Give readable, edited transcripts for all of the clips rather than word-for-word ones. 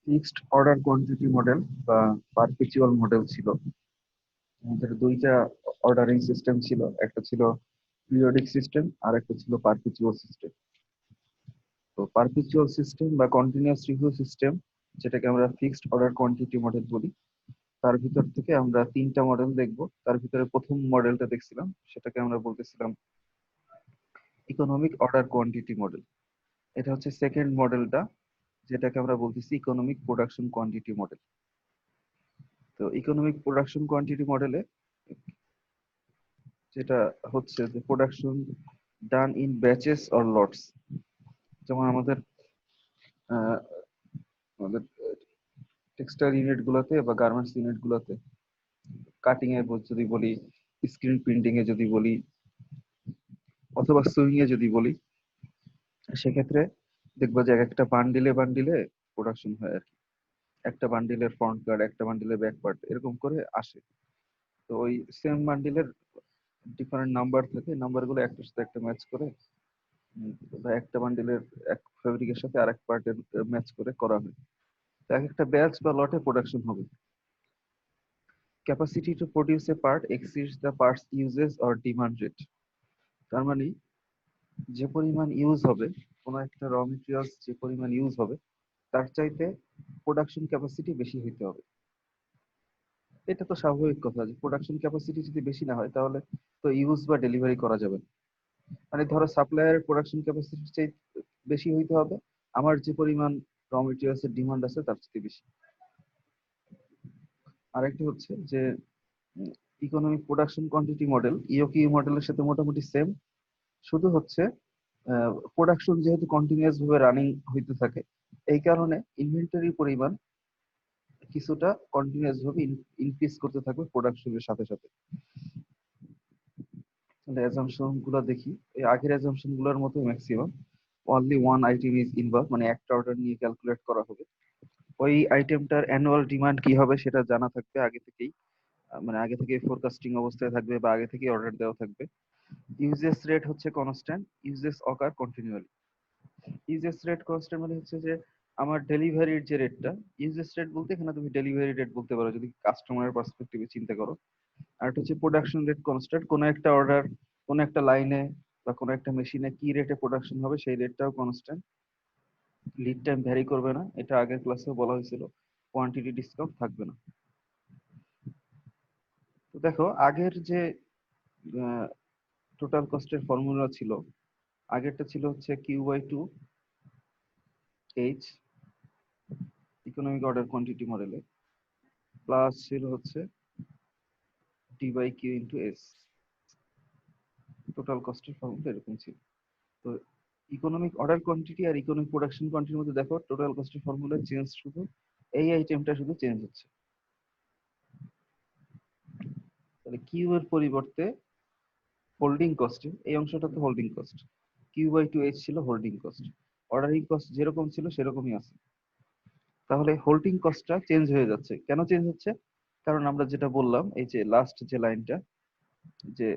Fixed order quantity model বা perpetual model ছিল। আমাদের দুইটা অর্ডারিং সিস্টেম ছিল, একটা ছিল পিরিয়ডিক সিস্টেম আর একটা ছিল পারপেচুয়াল সিস্টেম। তো পারপেচুয়াল সিস্টেম বা কন্টিনিউয়াস রিভিউ সিস্টেম, যেটাকে আমরা ফিক্সড অর্ডার কোয়ান্টিটি মডেল বলি, তার ভিতর থেকে আমরা তিনটা মডেল দেখব। তার ভিতরে প্রথম মডেলটা দেখছিলাম, সেটাকে আমরা বলতেছিলাম ইকোনমিক অর্ডার কোয়ান্টিটি মডেল। এটা হচ্ছে সেকেন্ড মডেলটা, যেটাকে আমরা বলতেছি ইকোনমিক প্রোডাকশন কোয়ান্টিটি মডেল। তো ইকোনমিক প্রোডাকশন কোয়ান্টিটি মডেলে যেটা হচ্ছে যে production done in batches or lots. যেমন আমাদের আহ, আমাদের টেক্সটাইল ইউনিট গুলোতে বা গার্মেন্টস ইউনিট গুলোতে কাটিং এ যদি বলি, স্ক্রিন প্রিন্টিং এ যদি বলি, অথবা সুইং এ যদি বলি, সেক্ষেত্রে দেখবো যে এক একটা বান্ডিলে বান্ডিলে প্রোডাকশন হয় আর কি। একটা বান্ডিলের ফ্রন্ট পার্ট, একটা বান্ডিলের ব্যাক পার্ট, এরকম করে আসে। তো ওই সেম বান্ডিলের ডিফারেন্ট নাম্বার থাকে, নাম্বার গুলো একটার সাথে একটা ম্যাচ করে উম, বা একটা বান্ডিলের এক ফেব্রিকের সাথে আরেক পার্টের ম্যাচ করে করা হয়। তো এক একটা ব্যাচ বা লটে প্রোডাকশন হবে। Capacity to produce A part exceeds the parts uses or demand rate. তার মানে যে পরিমাণ ইউজ হবে, কোনো একটা র মেটেরিয়ালস যে পরিমাণ ইউজ হবে, তার চাইতে প্রোডাকশন ক্যাপাসিটি বেশি হইতে হবে। এটা তো স্বাভাবিক কথা যে প্রোডাকশন ক্যাপাসিটি যদি বেশি না হয়, তাহলে তো ইউজ বা ডেলিভারি করা যাবে না। মানে ধরো সাপ্লায়ারের প্রোডাকশন ক্যাপাসিটি চাই বেশি হইতে হবে, আমার যে পরিমাণ র মেটেরিয়ালস এর ডিমান্ড আছে তার চেয়ে বেশি। আরেকটা হচ্ছে যে ইকোনমিক প্রোডাকশন কোয়ান্টিটি মডেল ইওকিউ মডেলের সাথে মোটামুটি সেম, শুধু হচ্ছে প্রোডাকশন যেহেতু কন্টিনিউয়াস ভাবে রানিং হইতে থাকে, এই কারণে ইনভেন্টরি পরিমাণ কিছুটা কন্টিনিউয়াস ভাবে ইনক্রিজ করতে থাকবে প্রোডাকশনের সাথে সাথে। তাহলে অ্যাজাম্পশন গুলো দেখি, এই আগের অ্যাজাম্পশন গুলোর মতো maximum only one item is involve, মানে একটা অর্ডার নিয়ে ক্যালকুলেট করা হবে। ওই আইটেমটার অ্যানুয়াল ডিমান্ড কি হবে সেটা জানা থাকবে আগে থেকেই, মানে আগে থেকে ফোরকাস্টিং অবস্থায় থাকবে বা আগে থেকে অর্ডার দেওয়া থাকবে। ইউজেস রেট হচ্ছে কনস্ট্যান্ট, ইউজেস অকার কন্টিনিউয়ালি। ইউজেস রেট কনস্ট্যান্ট মানে হচ্ছে যে আমার ডেলিভারির যে রেটটা, ইউজেস রেট বলতে এখানে তুমি ডেলিভারি রেট বলতে পারো যদি কাস্টমারের পার্সপেক্টিভে চিন্তা করো। আর এটা হচ্ছে প্রোডাকশন রেট কনস্ট্যান্ট, কোনো একটা অর্ডার কোনো একটা লাইনে বা কোনো একটা মেশিনে কি রেটে প্রোডাকশন হবে সেই রেটটাও কনস্ট্যান্ট। লিড টাইম ভ্যারি করবে না, এটা আগের ক্লাসে বলা হয়েছিল। কোয়ান্টিটি ডিসকাউন্ট থাকবে না। তো দেখো আগের যে টোটাল কস্টের ফর্মুলা ছিল, আগেরটা ছিল হচ্ছে Q/2H ইকোনমিক অর্ডার কোয়ান্টিটি মডেলে, প্লাস ছিল হচ্ছে D/Q × S। টোটাল কস্টের ফর্মুলা এরকম ছিল। তো ইকোনমিক অর্ডার কোয়ান্টিটি আর ইকোনমিক প্রোডাকশন কোয়ান্টিটির মধ্যে দেখো টোটাল কস্টের ফর্মুলা চেঞ্জ, শুধু এই আইটেমটা শুধু চেঞ্জ হচ্ছে। তাহলে কিউ এর পরিবর্তে হোল্ডিং কস্টে, এই অংশটা তো হোল্ডিং কস্ট, Q/2H ছিল হোল্ডিং কস্ট। অর্ডারিং কস্ট যেরকম ছিল সেরকমই আছে। তাহলে হোল্ডিং কস্টটা চেঞ্জ হয়ে যাচ্ছে। কেন চেঞ্জ হচ্ছে? কারণ আমরা যেটা বললাম, এই যে লাস্ট যে লাইনটা, যে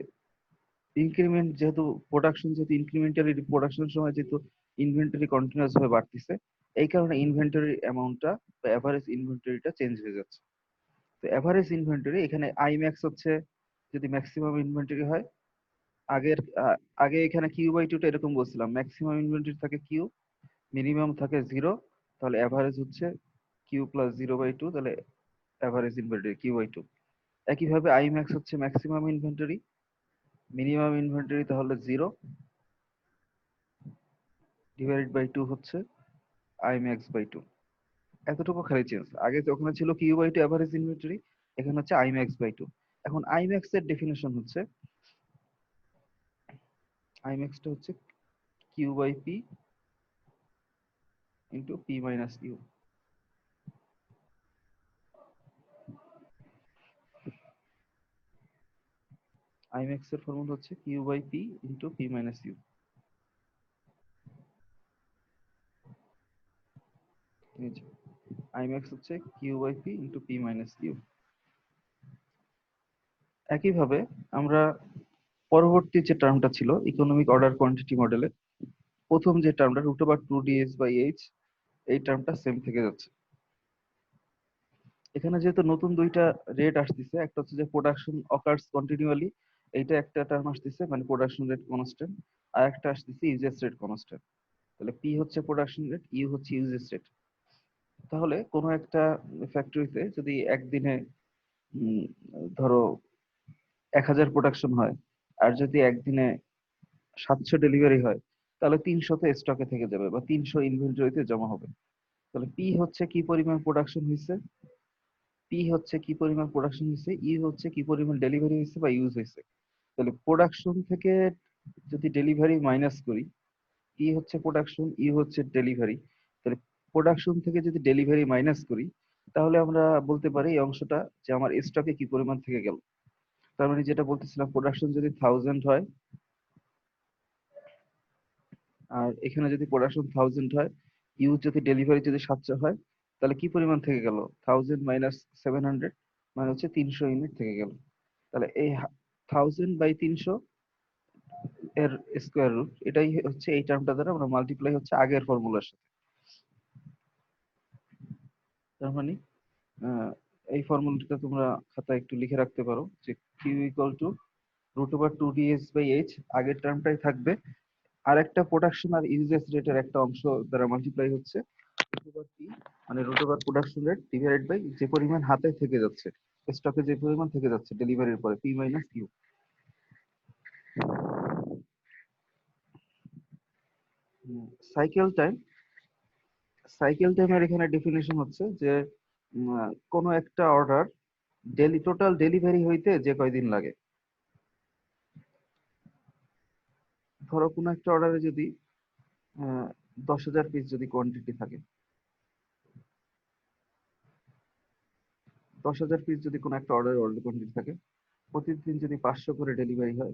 ইনক্রিমেন্ট যেহেতু প্রোডাকশন, যেহেতু ইনক্রিমেন্টালি প্রোডাকশনের সময় যেহেতু ইনভেন্টরি কন্টিনিউয়াস ভাবে বাড়তিছে, এই কারণে ইনভেন্টরি অ্যামাউন্টটা বা এভারেজ ইনভেন্টরিটা চেঞ্জ হয়ে যাচ্ছে। তো এভারেজ ইনভেন্টরি এখানে আই ম্যাক্স হচ্ছে যদি ম্যাক্সিমাম ইনভেন্টরি হয়। আগের আগে এখানে Q/2 টা এরকম বলছিলাম, ম্যাক্সিমাম ইনভেন্টরি থাকে কিউ, মিনিমাম থাকে 0, তাহলে এভারেজ হচ্ছে Q+0/2, তাহলে এভারেজ ইনভেন্টরি Q/2। একইভাবে আই ম্যাক্স হচ্ছে ম্যাক্সিমাম ইনভেন্টরি, মিনিমাম ইনভেন্টরি তাহলে 0 /2 হচ্ছে I max/2। এতটুকু খালি চেঞ্জ। আগে তো ওখানে ছিল Q/2 এভারেজ ইনভেন্টরি, এখানে হচ্ছে I max/2। এখন আই ম্যাক্স এর ডেফিনেশন হচ্ছে, আই ম্যাক্সটা হচ্ছে Q/P × P - U। I max এর ফর্মুলা হচ্ছে Q/P × P - U। I max হচ্ছে Q/P × P - U। একইভাবে আমরা পরবর্তী যে টার্মটা ছিল ইকোনমিক অর্ডার কোয়ান্টিটি মডেলে, প্রথম যে টার্মটা √2DS/H, এই টার্মটা সেম থেকে যাচ্ছে। এখানে যেহেতু নতুন দুইটা রেট আসতেছে, একটা হচ্ছে যে প্রোডাকশন অকার্স কন্টিনিউয়ালি, এইটা একটা টার্ম আসতেছে মানে প্রোডাকশন রেট কনস্ট্যান্ট, আর একটা আসতেছে ইউজেস রেট কনস্ট্যান্ট। তাহলে পি হচ্ছে প্রোডাকশন রেট, ইউ হচ্ছে ইউজেস রেট। তাহলে কোনো একটা ফ্যাক্টরিতে যদি একদিনে উম, ধরো 1000 প্রোডাকশন হয়, আর যদি একদিনে 700 ডেলিভারি হয়, তাহলে 300 তো স্টকে থেকে যাবে বা 300 ইনভেন্টরিতে জমা হবে। তাহলে পি হচ্ছে কি পরিমাণ প্রোডাকশন হয়েছে, পি হচ্ছে কি পরিমাণ প্রোডাকশন হয়েছে, ইউ হচ্ছে কি পরিমাণ ডেলিভারি হয়েছে বা ইউজ হয়েছে। তাহলে প্রোডাকশন থেকে যদি ডেলিভারি মাইনাস করি, পি হচ্ছে প্রোডাকশন, ইউ হচ্ছে ডেলিভারি, তাহলে প্রোডাকশন থেকে যদি ডেলিভারি মাইনাস করি, তাহলে আমরা বলতে পারি এই অংশটা যে আমার স্টকে কি পরিমাণ থেকে গেল। তার মানে যেটা বলতেছিলাম, প্রোডাকশন যদি 1000 হয়, আর এখানে যদি প্রোডাকশন 1000 হয়, ইউ যদি ডেলিভারি যদি 700 হয়, তাহলে কি পরিমাণ থেকে গেল, 1000 - 700, মানে হচ্ছে 300 ইউনিট থেকে গেল। তাহলে এই 1000/300 এর স্কোয়ার রুট, এটাই হচ্ছে এই টার্মটা দ্বারা আমরা মাল্টিপ্লাই হচ্ছে আগের ফর্মুলার সাথে। তার মানে আহ, এই ফর্মুলাটা তোমরা খাতায় একটু লিখে রাখতে পারো যে কিউ ইকুয়াল টু √2ds/h, আগের টার্মটাই থাকবে, আর একটা প্রোডাকশন আর ইউজেস রেটের একটা অংশ দ্বারা মাল্টিপ্লাই হচ্ছে √p, মানে প্রোডাকশন রেট ডিভাইডেড বাই যে পরিমাণ হাতে থেকে যাচ্ছে, স্টকে যে পরিমাণ থেকে যাচ্ছে ডেলিভারির পরে, P minus Q. Cycle time, cycle টাইমের এখানে ডেফিনেশন হচ্ছে যে কোনো একটা অর্ডার টোটাল ডেলিভারি হইতে যে কয়দিন লাগে। ধরো কোনো একটা অর্ডারে যদি 10,000 পিস যদি কোয়ান্টিটি থাকে, 10,000 পিস যদি কোনো একটা অর্ডার কোয়ান্টিটি থাকে, প্রতিদিন যদি 500 করে ডেলিভারি হয়,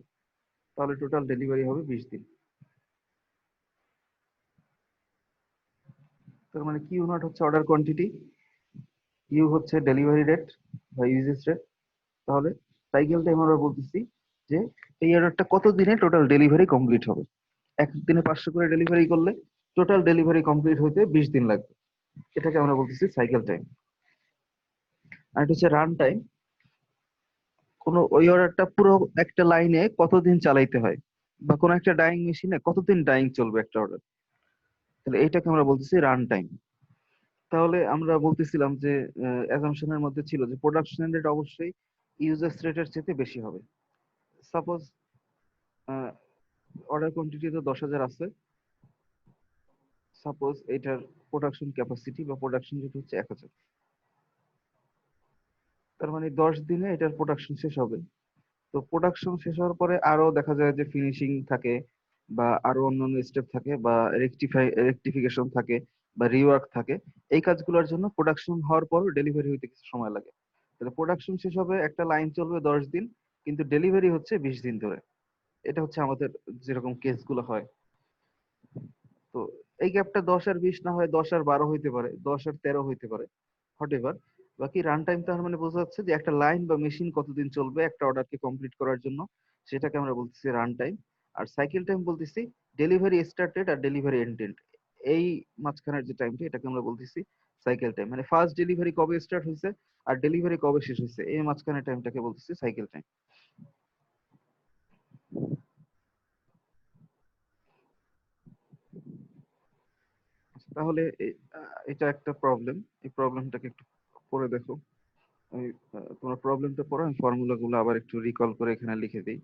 তাহলে টোটাল ডেলিভারি হবে 20 দিন। তার মানে কিউ নট হচ্ছে অর্ডার কোয়ান্টিটি, ইউ হচ্ছে ডেলিভারি রেট বা ইউজেস রেট। তাহলে সাইকেল টাইম আমরা বলতেছি যে এই অর্ডারটা কত দিনে টোটাল ডেলিভারি কমপ্লিট হবে। একদিনে 500 করে ডেলিভারি করলে টোটাল ডেলিভারি কমপ্লিট হইতে 20 দিন লাগবে, এটাকে আমরা বলতেছি সাইকেল টাইম। আর এটা হচ্ছে রান টাইম, কোনো ওই অর্ডারটা পুরো একটা লাইনে কতদিন চালাইতে হয়, বা কোনো একটা ডাইং মেশিনে কতদিন ডাইং চলবে একটা অর্ডার, তাহলে এইটাকে আমরা বলতেছি রান টাইম। তাহলে আমরা বলতেছিলাম যে অ্যাজাম্পশনের মধ্যে ছিল যে প্রোডাকশন রেট অবশ্যই ইউজার্স রেটের চেয়ে বেশি হবে। সাপোজ অর্ডার কোয়ান্টিটি তো 10,000 আছে, সাপোজ এটার প্রোডাকশন ক্যাপাসিটি বা প্রোডাকশন রেট হচ্ছে 1000, তার মানে 10 দিনে এটার প্রোডাকশন শেষ হবে। তো প্রোডাকশন শেষ হওয়ার পরে আরো দেখা যায় যে ফিনিশিং থাকে, বা আরো অন্যান্য স্টেপ থাকে, বা রেকটিফিকেশন থাকে, বা রিওয়ার্ক থাকে। এই কাজগুলোর জন্য প্রোডাকশন হওয়ার পর ডেলিভারি হইতে কিছু সময় লাগে। তাহলে প্রোডাকশন শেষ হবে, একটা লাইন চলবে 10 দিন, কিন্তু ডেলিভারি হচ্ছে 20 দিন ধরে। এটা হচ্ছে আমাদের যেরকম কেসগুলো হয়। তো এই গ্যাপটা 10 আর 20 না হয় 10 আর 12 হইতে পারে, 10 আর 13 হইতে পারে, হোয়াট এভার। বাকি রান টাইম তার মানে বোঝা যাচ্ছে যে একটা লাইন বা মেশিন কতদিন চলবে একটা অর্ডারকে কমপ্লিট করার জন্য, সেটাকে আমরা বলতেছি রান টাইম। আর সাইকেল টাইম বলতেছি ডেলিভারি স্টার্টেড আর ডেলিভারি এন্ডেড, এই মাঝখানের যে টাইমটা, এটাকে আমরা বলতেছি সাইকেল টাইম। মানে ফার্স্ট ডেলিভারি কবে স্টার্ট হয়েছে আর ডেলিভারি কবে শেষ হয়েছে, এই মাঝখানের টাইমটাকে বলতেছি সাইকেল টাইম। তাহলে এটা একটা প্রবলেম, এই প্রবলেমটাকে একটু পড়ে দেখো। আমি তোমার প্রবলেমটা পড়ো, আমি ফর্মুলা গুলো আবার একটু রিকল করে এখানে লিখে দিই।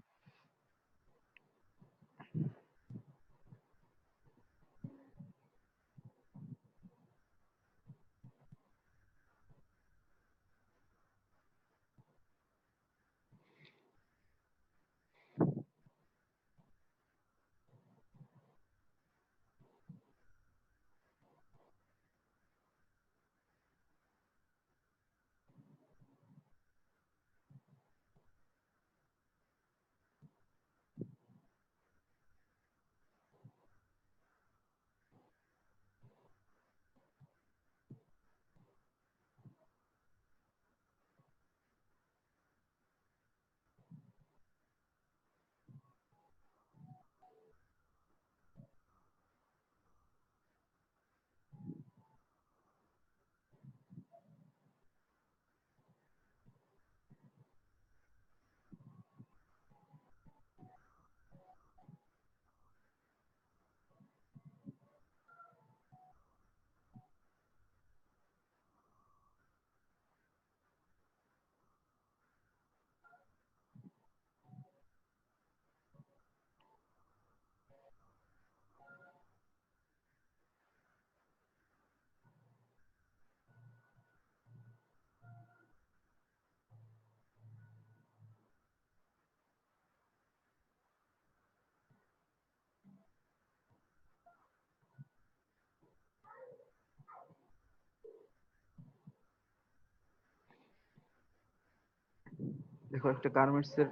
দেখো একটা গার্মেন্টস এর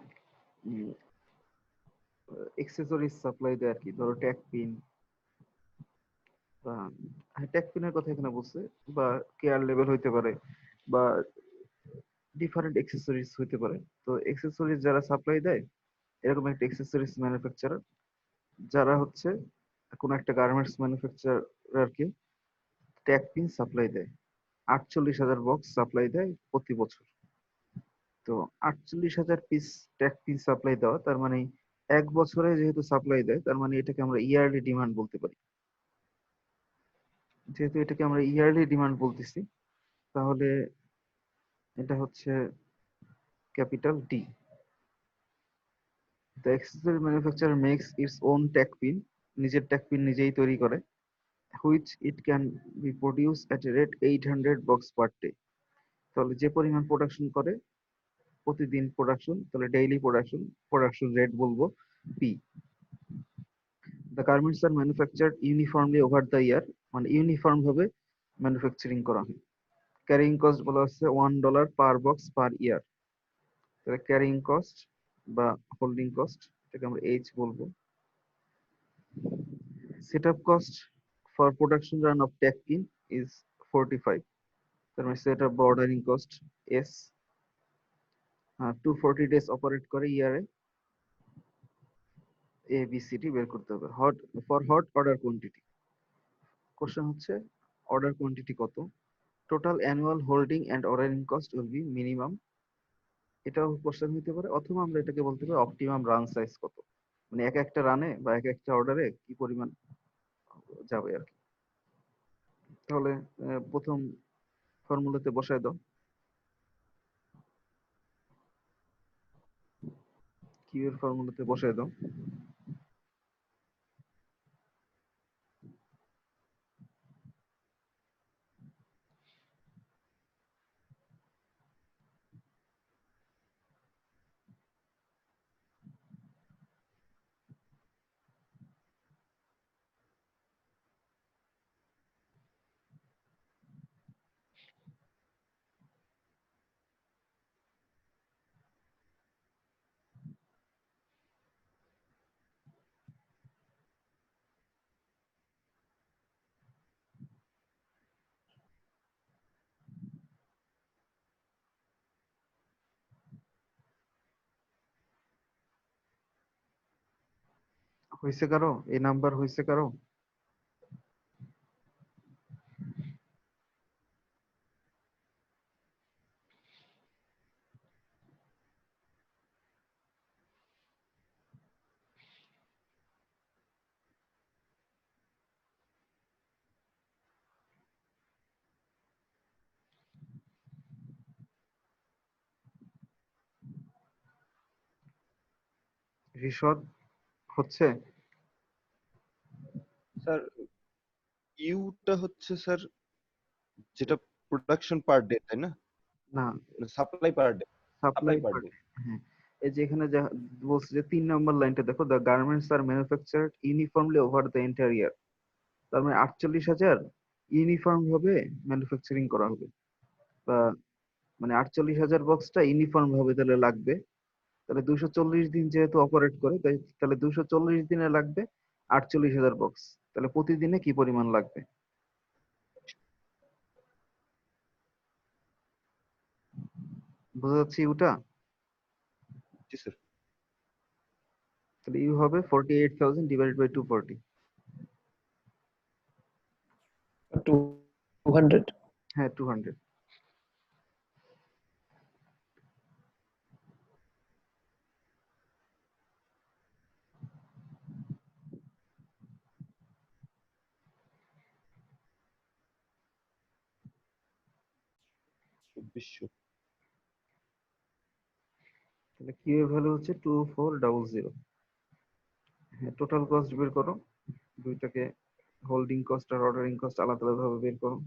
এক্সেসরিজ সাপ্লাই দেয় আর কি, ধরো ট্যাগ পিন বা ট্যাগ পিনের কথা এখানে বলছে, বা কেয়ার লেভেল হইতে পারে, বা ডিফারেন্ট এক্সেসরিজ হইতে পারে। তো এক্সেসরিজ যারা সাপ্লাই দেয়, এরকম একটা এক্সেসরিজ ম্যানুফ্যাকচারার, যারা হচ্ছে কোন একটা গার্মেন্টস ম্যানুফ্যাকচারারকে ট্যাগ পিন সাপ্লাই দেয়, 48,000 বক্স সাপ্লাই দেয় প্রতি বছর। তো 48,000 পিস ট্যাগ পিন সাপ্লাই দেওয়া, তার মানে এক বছরে যেহেতু সাপ্লাই দেয়, তার মানে এটাকে আমরা ইয়ারলি ডিমান্ড বলতে পারি। যেহেতু এটাকে আমরা ইয়ারলি ডিমান্ড বলতেছি, তাহলে এটা হচ্ছে capital D. The accessory manufacturer makes its own tag pin, নিজের ট্যাগ পিন নিজেই তৈরি করে, which it can be produce at a rate 800 box per day. তাহলে যে পরিমাণ প্রোডাকশন করে প্রতিদিন প্রোডাকশন, তাহলে ডেইলি প্রোডাকশন, প্রোডাকশন রেট বলবো P. The garments are manufactured uniformly over the year, মানে ইউনিফর্ম ভাবে ম্যানুফ্যাকচারিং করা হয়। ক্যারিং কস্ট বলা হচ্ছে $1 পার বক্স পার ইয়ার। তাহলে ক্যারিং কস্ট বা হোল্ডিং কস্ট, এটাকে আমরা এইচ বলবো। Setup cost for production run of tag pin is 45। তার মানে সেটআপ বা ordering cost S. 240 days operate করে ইয়ারে, এ বি সি ডি বের করতে হবে। Hot for hot order quantity, question হচ্ছে অর্ডার কোয়ান্টিটি কত। Total annual holding and ordering cost will be minimum, এটাও কোশ্চেন হতে পারে। অথবা আমরা এটাকে বলতে পারি অপটিমাম রান সাইজ কত, মানে এক একটা রানে বা এক একটা অর্ডারে কি পরিমাণ যাবে আর কি। তাহলে প্রথম ফর্মুলাতে বসায় দাও, কিউ এর ফর্মুলাতে বসায় দাও। হয়েছে কারো? এই নাম্বার হয়েছে কারো? রিশদ হচ্ছে? স্যার ইউটা হচ্ছে স্যার যেটা প্রোডাকশন পার ডে, তাই না? না, supply per day. Supply supply per per day. Day. হ্যাঁ, এই যে এখানে যা বলছে যে 3 নম্বর লাইনটা দেখো, the garments are manufactured uniformly over the entire year. তার মানে 48,000 ইউনিফর্ম ভাবে ম্যানুফ্যাকচারিং করা হবে, বা মানে 48,000 বক্সটা ইউনিফর্ম ভাবে তাহলে লাগবে। তাহলে 240 দিন যেহেতু অপারেট করে, তাই তাহলে 240 দিনে লাগবে 48,000 বক্স। তাহলে প্রতিদিনে কি পরিমাণ লাগবে? বোঝা যাচ্ছে ওটা? জি স্যার। তাহলে ইউ হবে 48,000 ডিভাইডেড বাই 240। 200। হ্যাঁ, 200। বিশ্ব। তাহলে কিউ এর ভ্যালু হচ্ছে 2400। হ্যাঁ, টোটাল কস্ট বের করো, দুইটাকে হোল্ডিং কস্ট আর অর্ডারিং কস্ট আলাদা আলাদা ভাবে বের করো।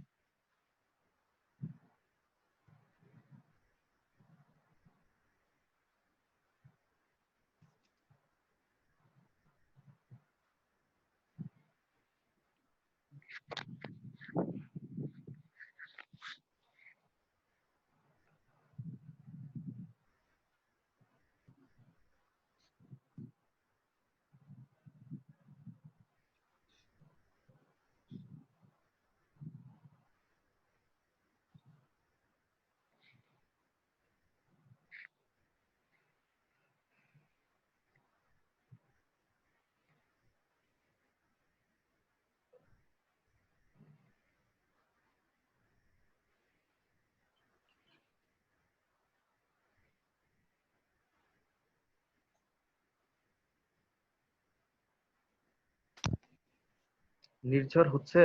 নির্ঝর হচ্ছে?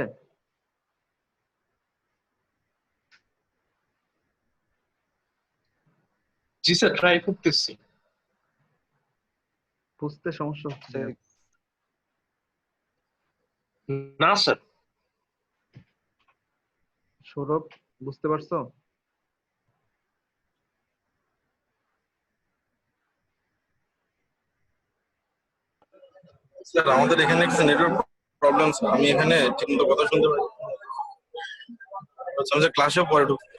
জি স্যার, ট্রাই করতেছি। বুঝতে সমস্যা হচ্ছে স্যার কিনা? না স্যার। সৌরভ, বুঝতে পারছো? স্যার আমাদের এখানে একটা নেটওয়ার্ক প্রবলেম স্যার, আমি এখানে ঠিকমতো কথা শুনতে পাই। আমি ক্লাসেও পরে ঢুকছি।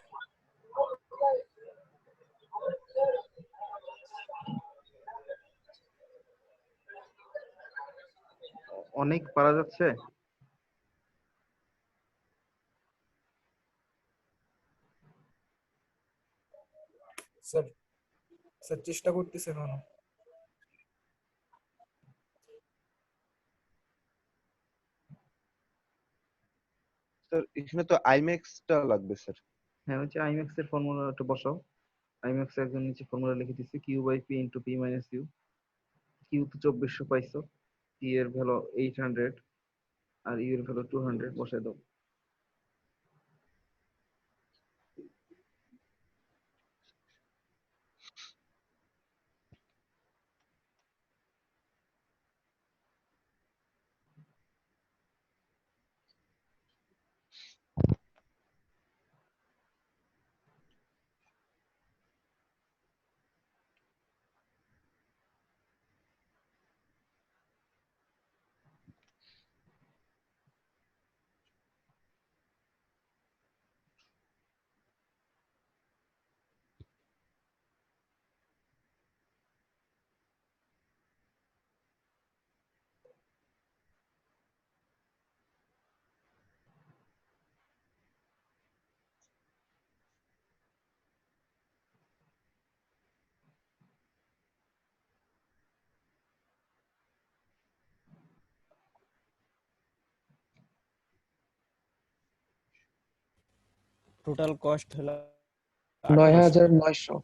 অনেক পারা যাচ্ছে? স্যার স্যার চেষ্টা করতেছে এখনো। স্যার এখানে তো আইম্যাক্সটা লাগবে স্যার। হ্যাঁ, ওই যে আইম্যাক্স এর ফর্মুলাটা বসাও। আইম্যাক্স একজন নিচে ফর্মুলা লিখে দিচ্ছে, Q by P into P minus U. Q তো 2400 পাইছো, পি এর ভ্যালু 800 আর ইউ এর ভ্যালু 200 বসাই দাও। টোটাল কস্ট হলো ৯,৯০০।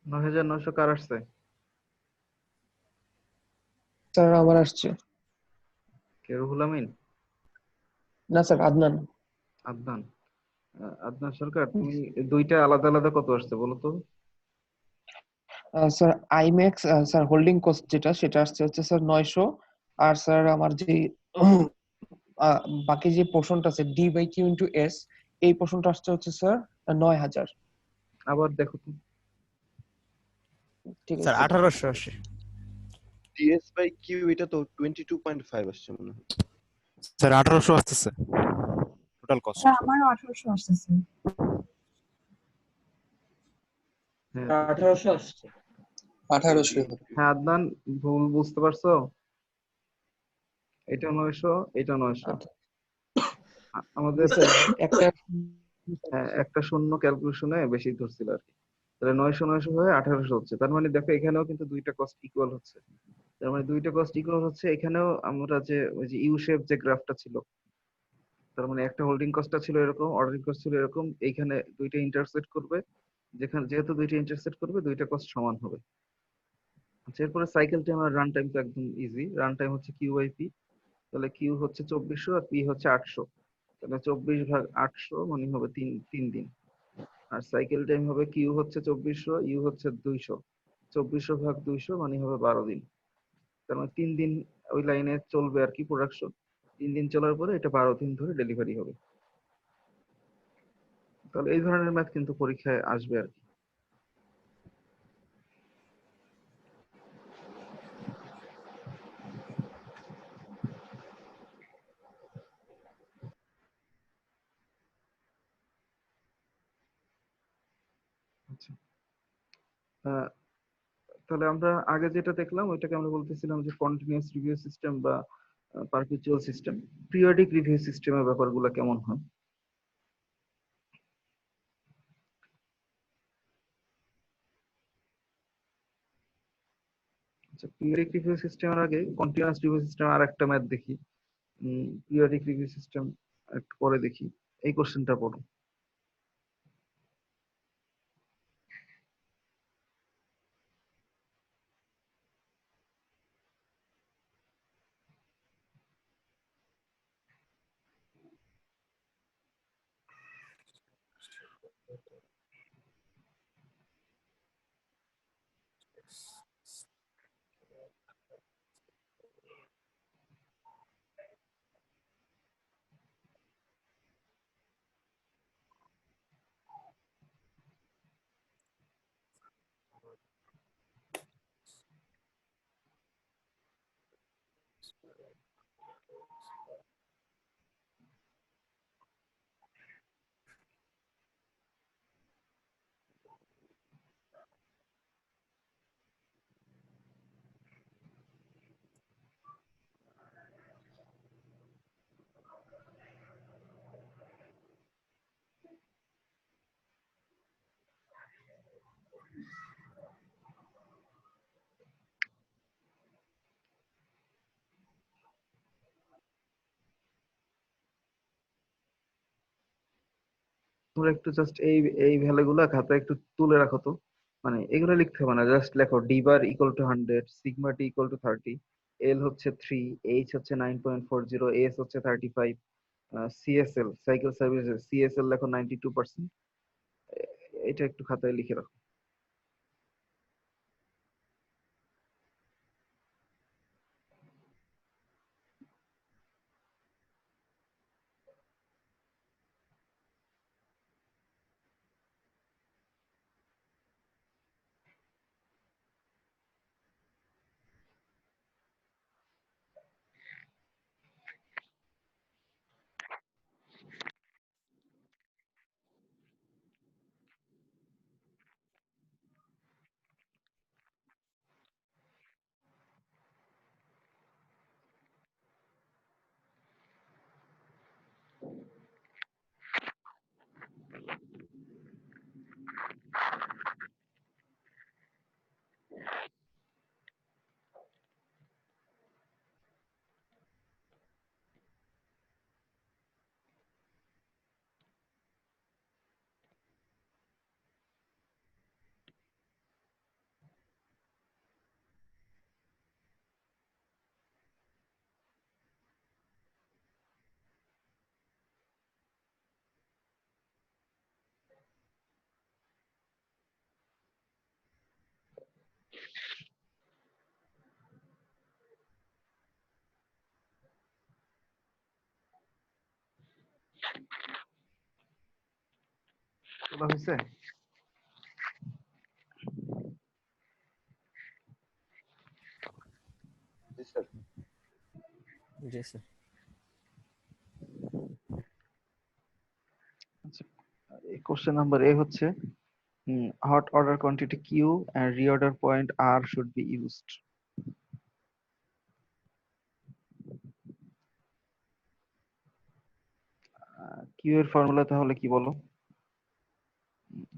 9900 কার আসছে? স্যার আমার আসছে। কে, রুহুল আমিন? না স্যার, আদনান। আদনান। আদনান সরকার, তুমি দুইটা আলাদা আলাদা কত আসছে বলো তো? Sir IMAX, sir holding cost যেটা সেটা আসছে হচ্ছে স্যার ৯০০। আর স্যার আমার যে আহ, বাকি যে পোর্শনটা আছে D by Q into S, এই পোর্শনটা আসছে হচ্ছে স্যার ৯,০০০। আবার দেখো তো। ঠিক স্যার আছে। 1800 আসে। ডিএস বাই কিউ এটা তো 22.5 আসছে মনে হয়। স্যার 1800 আসতেছে টোটাল কস্ট। স্যার আমারও 1800 আসতেছে। হ্যাঁ 1800 আসছে। 1800। হ্যাঁ আদনান, ভুল বুঝতে পারছো? এটা 900, এটা 900। আমাদের স্যার একটা হ্যাঁ, একটা শূন্য ক্যালকুলেশনে বেশি ধরছিল আর কি। তাহলে 900 900 হয়ে 1800 হচ্ছে। তার মানে দেখো এখানেও কিন্তু দুইটা কস্ট ইকুয়াল হচ্ছে। তার মানে দুইটা কস্ট ইকুয়াল হচ্ছে। এখানেও আমরা যে ওই যে ইউ শেপ যে গ্রাফটা ছিল, তার মানে একটা হোল্ডিং কস্টটা ছিল এরকম, অর্ডারিং কস্ট ছিল এরকম, এইখানে দুইটা ইন্টারসেক্ট করবে। যেহেতু দুইটা ইন্টারসেক্ট করবে, দুইটা কস্ট সমান হবে। আচ্ছা, এরপরে সাইকেল টাইম আর রান টাইম তো একদম ইজি। রান টাইম হচ্ছে কিউ বাই পি। তাহলে কিউ হচ্ছে 2400 আর পি হচ্ছে 800। তাহলে 24/800 মানে হবে তিন তিন দিন। আর সাইকেল টাইম হবে কিউ হচ্ছে 2400, ইউ হচ্ছে 200। 2400/200 মানে হবে 12 দিন। তার মানে 3 দিন ওই লাইনে চলবে আর কি প্রোডাকশন। 3 দিন চলার পরে এটা 12 দিন ধরে ডেলিভারি হবে। তাহলে এই ধরনের ম্যাথ কিন্তু পরীক্ষায় আসবে আর কি। আচ্ছা, আহ, তাহলে আমরা আগে যেটা দেখলাম ওইটাকে আমরা বলতেছিলাম যে কন্টিনিউয়াস রিভিউ সিস্টেম বা পারপিচুয়াল সিস্টেম। পিরিয়ডিক রিভিউ সিস্টেমের ব্যাপারগুলো কেমন হয়? আচ্ছা, পিরিয়ডিক রিভিউ সিস্টেমের আগে কন্টিনিউয়াস রিভিউ সিস্টেম আর একটা ম্যাথ দেখি। পিরিয়ডিক রিভিউ সিস্টেম একটু পরে দেখি। এই কোশ্চেনটা পড়ো। তোমরা একটু জাস্ট এই ভ্যালুগুলা খাতায় একটু তুলে রাখো তো। মানে এগুলো লিখতে হবে না, জাস্ট লেখো D bar equal to 100, sigma T equal to 30, এল হচ্ছে 3, এইচ হচ্ছে 9.40, এস হচ্ছে 35, সিএসএল সাইকেল সার্ভিসেস সিএসএল লেখো 92%। এটা একটু খাতায় লিখে রাখো। তোলা হয়েছে? জি স্যার। জি স্যার। আচ্ছা, কোশ্চেন নাম্বার এ হচ্ছে hot order quantity Q and reorder point R should be used. Q এর ফর্মুলা তাহলে কি বলো?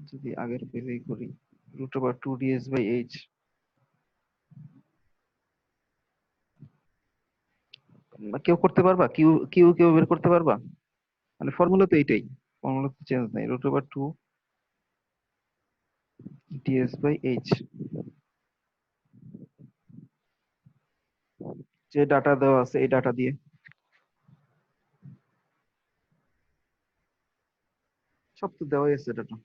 যদি আগের পেজেই করি, root over 2ds by H. কেউ করতে পারবা? কিউ কিউ কেউ বের করতে পারবা? মানে ফর্মুলা তো এইটাই, ফর্মুলা তো চেঞ্জ নাই, root over 2ds by H. যে ডাটা দেওয়া আছে এই ডাটা দিয়ে সব তো দেওয়াই আছে ডাটা।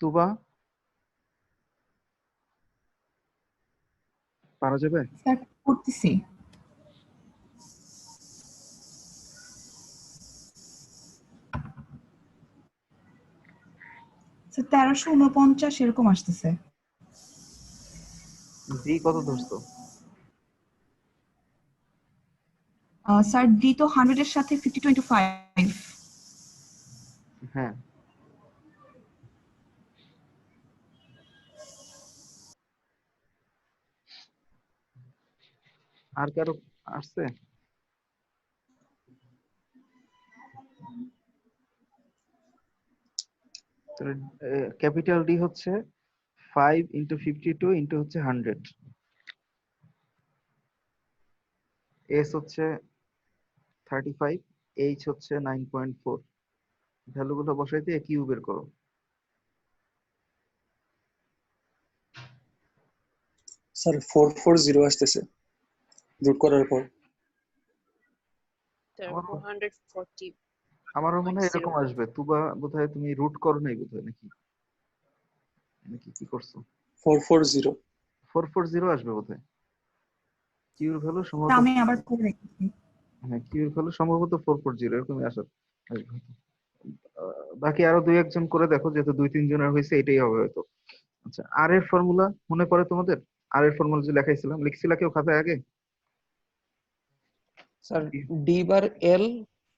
তুবা পারা যাবে? স্যার করতেছি। স্যার 1349 এরকম আসতেছে। জি কত ধরছো? স্যার ডি তো 100 এর সাথে 50-25। হ্যাঁ, আর কারো আসছে? ক্যাপিটাল ডি হচ্ছে 5 ইন্টু 52 ইন্টু হচ্ছে 100, এস হচ্ছে 35, এইচ হচ্ছে 9.4। ভ্যালুগুলো বসাই দিয়ে কিউ বের করো। স্যার 440 আসতেছে রুট করার পর। আমারও 440. আমারও মনে হয় 0. এরকম আসবে। তুবা বোধহয় তুমি রুট করো নাই বোধহয়, নাকি নাকি কি করছো? 440। 440 আসবে বোধহয়। কিউর ভ্যালু তা সম্ভবত, আমি আবার করে রেখেছি। হ্যাঁ কিউর ভ্যালু সম্ভবত 440 এরকমই আসবে হয়তো। বাকি আরো দুই একজন করে দেখো, যেহেতু দুই তিন জনের হয়েছে এটাই হবে হয়তো। আচ্ছা, আর এর ফর্মুলা মনে পড়ে তোমাদের? আর এর ফর্মুলা যে লেখাইছিলাম, লিখছিলা কেউ খাতায় আগে? Sir D bar L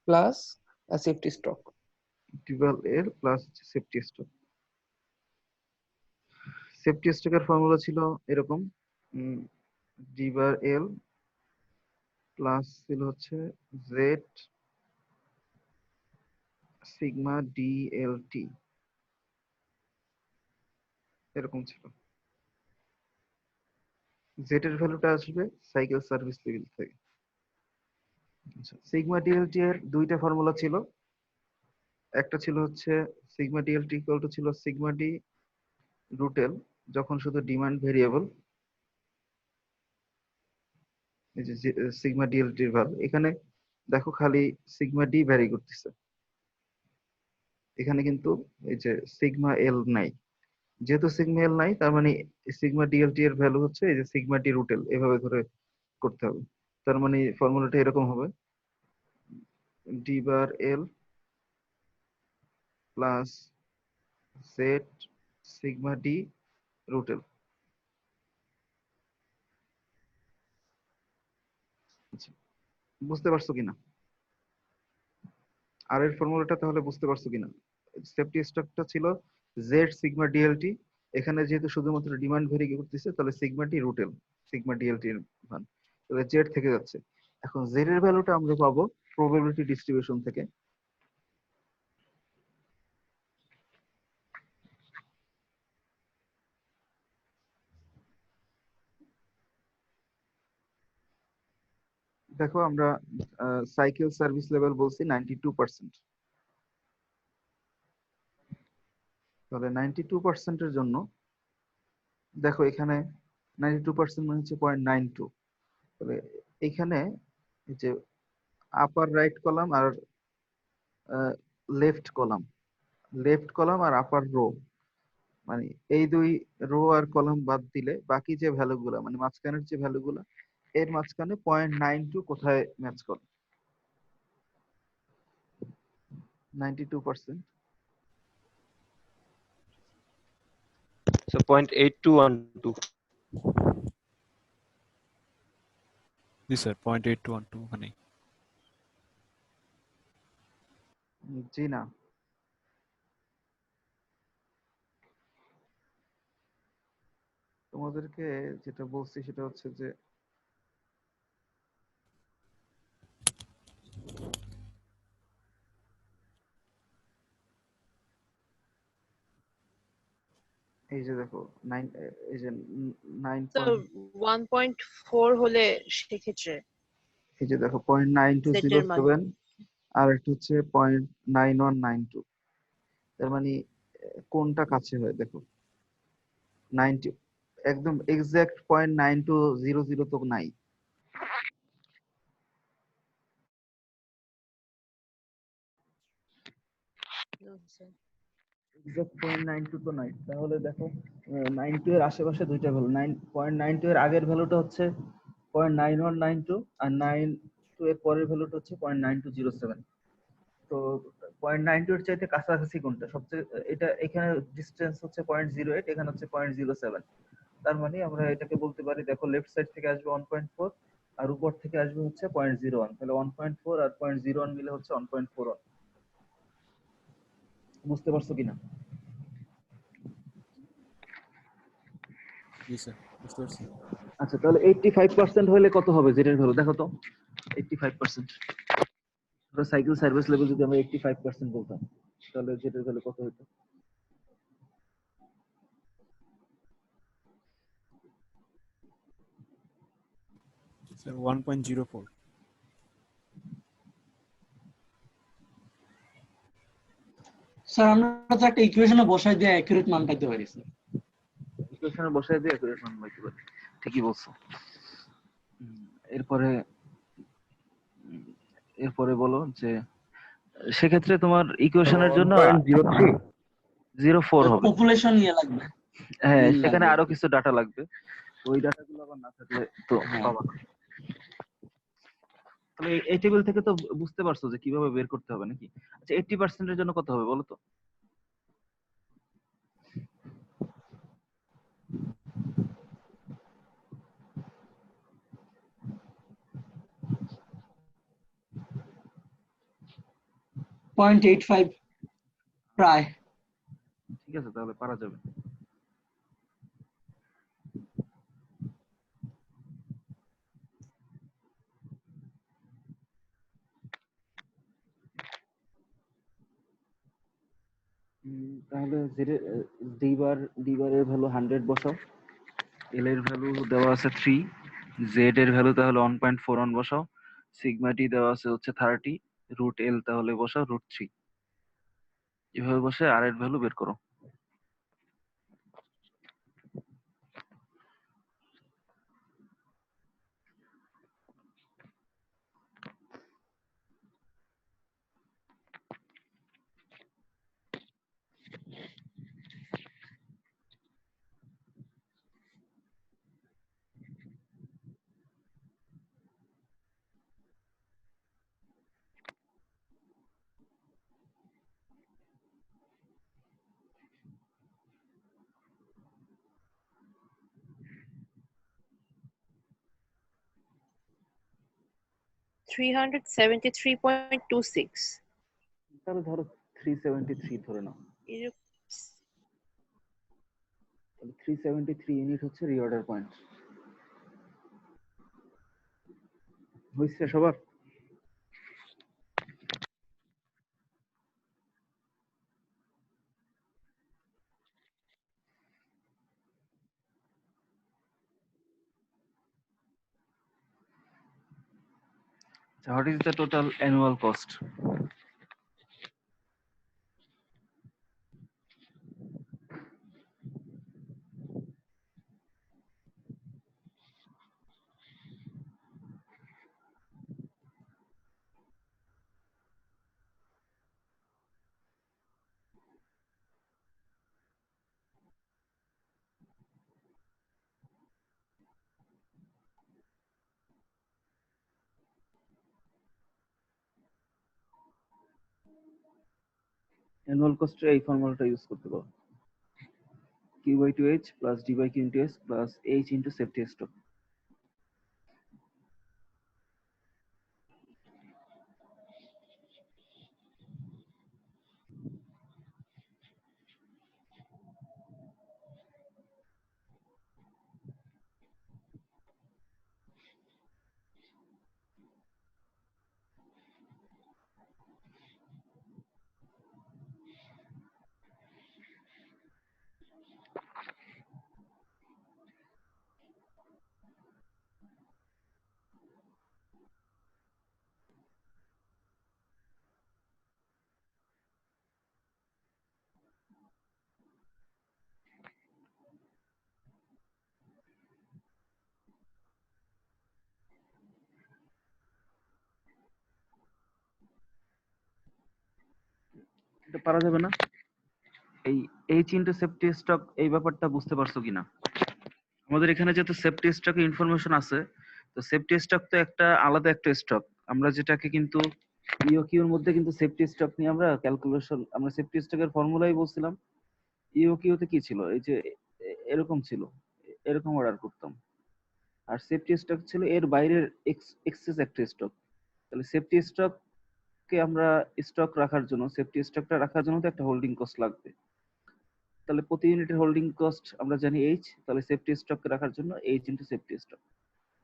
plus safety stock. ডিভাল এর প্লাস সেফটি স্টক। সেফটি স্টকের ফর্মুলা ছিল এরকম, ডি বার এল প্লাস ছিল হচ্ছে জেড সিগমা ডি এল টি। এরকম ছিল। জেড এর ভ্যালুটা আসবে সাইকেল সার্ভিস লেভেল থেকে। আচ্ছা, সিগমা ডিএলটি এর দুইটা ফর্মুলা ছিল। একটা ছিল হচ্ছে সিগমা ডিএলটি ইকুয়াল টু ছিল সিগমা ডি রুট এল, যখন শুধু ডিমান্ড ভেরিয়েবল, এই যে সিগমা ডিএলটি এর ভ্যালু এখানে দেখো খালি সিগমা ডি ভ্যারি করতেছে, এখানে কিন্তু এই যে সিগমা এল নাই। যেহেতু সিগমা এল নাই, তার মানে সিগমা ডিএলটি এর ভ্যালু হচ্ছে এই যে সিগমা ডি রুট এল, এভাবে ধরে করতে হবে। তার মানে ফর্মুলাটা এরকম হবে, D bar L plus Z sigma D root L. বুঝতে পারছো কিনা? আর এর ফর্মুলাটা তাহলে বুঝতে পারছো কিনা? সেফটি স্টকটা ছিল জেড সিগমা ডিএলটি, এখানে যেহেতু শুধুমাত্র ডিমান্ড ভেরি করতেছে, তাহলে sigma D root L, sigma DLT এর মান, তাহলে জেড থেকে যাচ্ছে। এখন জেড এর ভ্যালুটা আমরা পাবো প্রবাবিলিটি ডিস্ট্রিবিউশন থেকে। দেখো আমরা সাইকেল সার্ভিস লেভেল বলছি 92%, তাহলে 92% জন্য দেখো এখানে 92% মানে হচ্ছে 0.92, তাহলে এখানে এই যে আপার রাইট কলাম আর লেফট কলাম, আর আপার রো, মানে এই দুই রো আর কলাম বাদ দিলে বাকি যে ভ্যালুগুলো, মানে মাঝখানের যে ভ্যালুগুলো, এর মাঝখানে 0.92 কোথায় ম্যাচ করে? 92%। So 0.8212. জি স্যার 0.8212 ওখানে। জি না, তোমাদেরকে যেটা বলছি সেটা হচ্ছে যে এই যে দেখো এই যে 9 তো 1.4 হলে সেক্ষেত্রে এই যে দেখো Z এর মান 0.9207, আর একটা হচ্ছে 0.9192, তার মানে কোনটা কাছে হয় দেখো, 90 একদম এক্সাক্ট 0.9200 তো নাই। এক্সাক্ট 0.92 তো নাই, তাহলে দেখো 92 এর আশেপাশে দুইটা ভ্যালু, 9.92 এর আগের ভ্যালুটা হচ্ছে 0.9192, আর 92 এর পরের ভ্যালুটা হচ্ছে 0.9207। তো 0.92 এর চাইতে কাছাকাছি কোনটা সবচেয়ে? এটা এখানে ডিসটেন্স হচ্ছে 0.08, এখানে হচ্ছে 0.07। তার মানে আমরা এটাকে বলতে পারি, দেখো লেফট সাইড থেকে আসবে 1.4 আর উপর থেকে আসবে হচ্ছে 0.01, তাহলে 1.4 আর 0.01 মিলে হচ্ছে 1.41। বুঝতে পারছো কিনা? জি স্যার বুঝতে পারছি। আচ্ছা, তাহলে 85% হলে কত হবে জেড এর ভ্যালু দেখো তো? 85% সাইকেল সার্ভিস লেভেল যদি আমরা 85% বলতাম, তাহলে জেড এর ভ্যালু কত হতো? স্যার 1.04। স্যার আমরা তো একটা ইকুয়েশনে বসাই দিয়ে অ্যাকুরেট মান পাইতে পারি স্যার। ইকুয়েশনে বসায় দিয়ে অ্যাকুরেট মান পাইতে পারি, ঠিকই বলছো। এরপরে এরপরে বলো যে সেক্ষেত্রে তোমার ইকুয়েশনের জন্য 0.04 হবে। পপুলেশন ইয়ে লাগবে। হ্যাঁ, সেখানে আরো কিছু ডাটা লাগবে, ওই ডাটাগুলো আবার না থাকলে তো পাবা না। তাহলে এই টেবিল থেকে তো বুঝতে পারছো যে কিভাবে বের করতে হবে নাকি? আচ্ছা, 80% এর জন্য কত হবে বলো তো? .85 প্রায়। ঠিক আছে, তাহলে পারা যাবে। তাহলে ডি বারের ভ্যালু 100 বসাও, এল এর ভ্যালু দেওয়া আছে 3, জেড এর ভ্যালু তাহলে 1.41 বসাও, সিগমা টি দেওয়া আছে হচ্ছে 30, রুট এল তাহলে বসাও √3। এভাবে বসে আর এর ভ্যালু বের করো। $373.26 তাহলে ধরো 373 ধরে নাও, তাহলে 373 ইউনিট হচ্ছে রিঅর্ডার পয়েন্ট। হয়েছে সবার? What is the total annual cost? Annual cost এই ফর্মুলাটা ইউজ করতে পারো, Q/H plus D/Q into S plus H into safety stock। এটা পারা যাবে না? এই H into safety stock এই ব্যাপারটা বুঝতে পারছো কিনা? আমাদের এখানে যেহেতু সেফটি স্টকের ইনফরমেশন আছে, তো সেফটি স্টক তো একটা আলাদা একটা স্টক, আমরা যেটাকে কিন্তু ইওকিউ এর মধ্যে কিন্তু সেফটি স্টক নিয়ে আমরা ক্যালকুলেশন, আমরা সেফটি স্টকের ফর্মুলাই বলছিলাম। ইওকিউ তে কি ছিল, এই যে এরকম ছিল, এরকম অর্ডার করতাম, আর সেফটি স্টক ছিল এর বাইরের এক্সেস একটা স্টক। তাহলে সেফটি স্টক কে আমরা স্টক রাখার জন্য, সেফটি স্টকটা রাখার জন্য তো একটা হোল্ডিং কস্ট লাগবে। তাহলে প্রতি ইউনিটের হোল্ডিং কস্ট আমরা জানি এইচ, তাহলে সেফটি স্টক রাখার জন্য এইচ ইনটু সেফটি স্টক,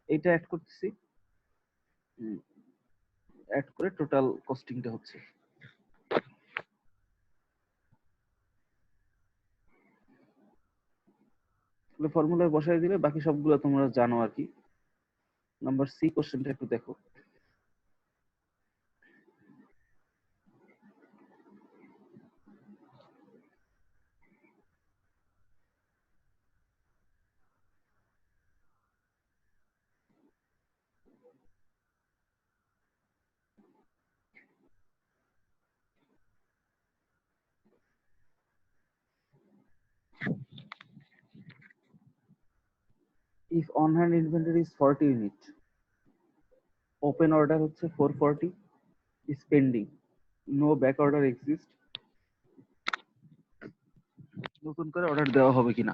এইটা অ্যাড করতেছি, অ্যাড করে টোটাল কস্টিংটা হচ্ছে। তাহলে ফর্মুলায় বসাই দিলে বাকি সবগুলো তোমরা জানো আর কি। নাম্বার সি কোশ্চেনটা একটু দেখো। If on hand inventory is 40 unit, open order হচ্ছে 440, is pending, no back order exist, নতুন করে অর্ডার দেওয়া হবে কিনা।